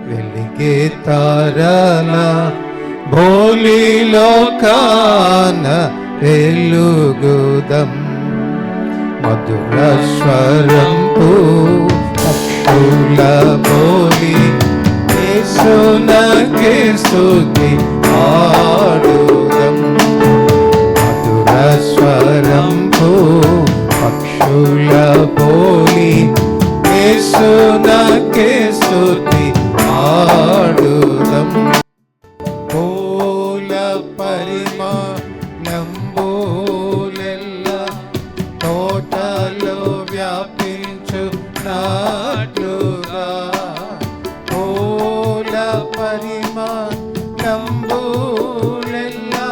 వెలిగే తారల భోలి లోకాన వెలుగుదం. మధుర స్వరంపు పక్షుల బోలి యేసునకే స్తుతి పాడుదం. మధుర స్వరంపు పక్షుల బోలి యేసునకే స్తుతి పాడుదం. పూల పరిమళంబులెల్లా తోటలో వ్యాపించున్నట్లుగా, పూల పరిమళంబులెల్లా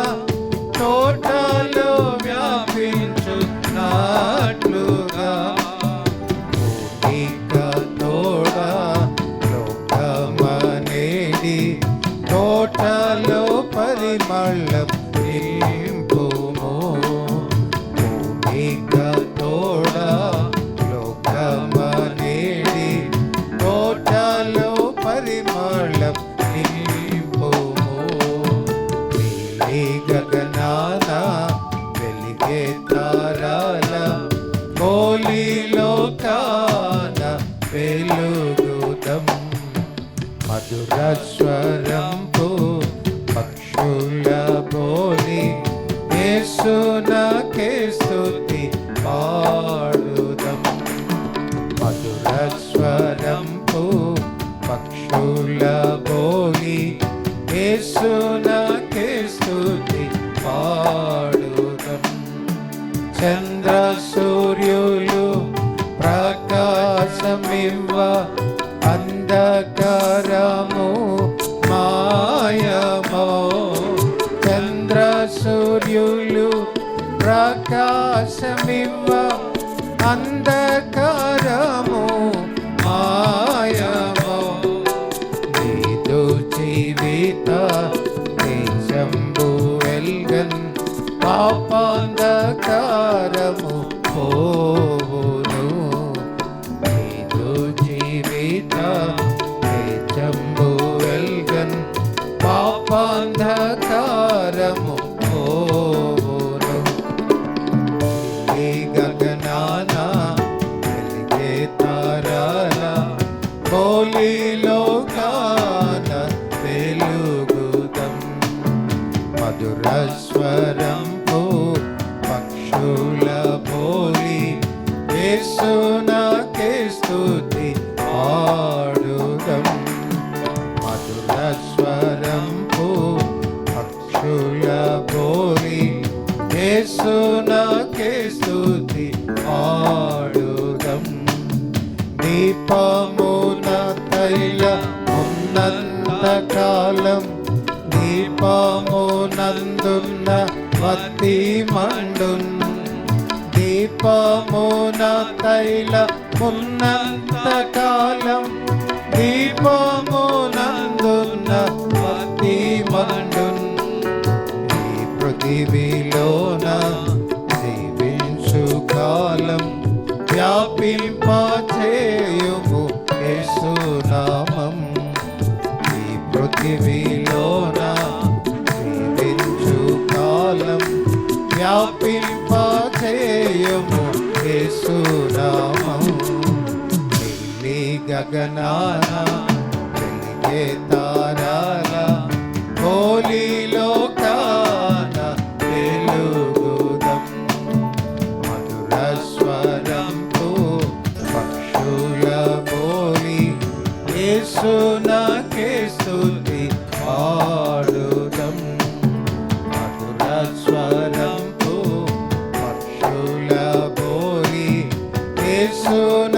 తోటలో వ్యాపించున్నట్లుగా, భూమిక తోడ లోకమనేడి తోటలో పరిమళం నింపుము. భూమిక తోడ లోకమనేడి తోటలో పరిమళం నింపుము. నీలి గగనాన వెలిగే తారల భోలి లోకాన వెలుగుదం. మధుర స్వరంపు పక్షుల బోలి యేసునకే స్తుతి పాడుదం. మధుర స్వరంపు పక్షుల బోలి యేసునకే స్తుతి పాడుదం. చంద్ర సూర్యులు ప్రకాశమివ్వ అంధకారము మాయమో. చంద్ర సూర్యులు ప్రకాశమివ్వ అంధకారము మాయమో. నీదు జీవిత తేజంబు వెల్గన్ పాపాంధకారము పోవును. నీదు జీవిత తేజంబు వెల్గన్ పాపాంధకారము పోవును. ఈ గగనాన వెలిగే తారల భోలి లోకాన వెలుగుదం. మధుర స్వరంపు పక్షుల బోలి యేసునకే స్తుతి పాడుదం. మధుర స్వరంపు పక్షుల బోలి యేసునకే స్తుతి పాడుదం. దీపమున తైల ఉన్నంత కాలం దీపమునందున్న వత్తి మండున్. దీపమున తైల ఉన్నంత కాలం దీపమునందున్న వత్తి మండున్. ఈ పృథివిలోన జీవించు కాలం వ్యాపింపచేయుము యేసునామం. ఈ పృథివిలోన జీవించు కాలం వ్యాపింపచేయుము యేసునామం. నీలి గగనాన వెలిగే తారల భోలి లోకాన వెలుగుదం. మధుర స్వరంపు పక్షుల బోలి యేసునకే స్తుతి పాడుదం. మధుర స్వరంపు పక్షుల బోలి యేసున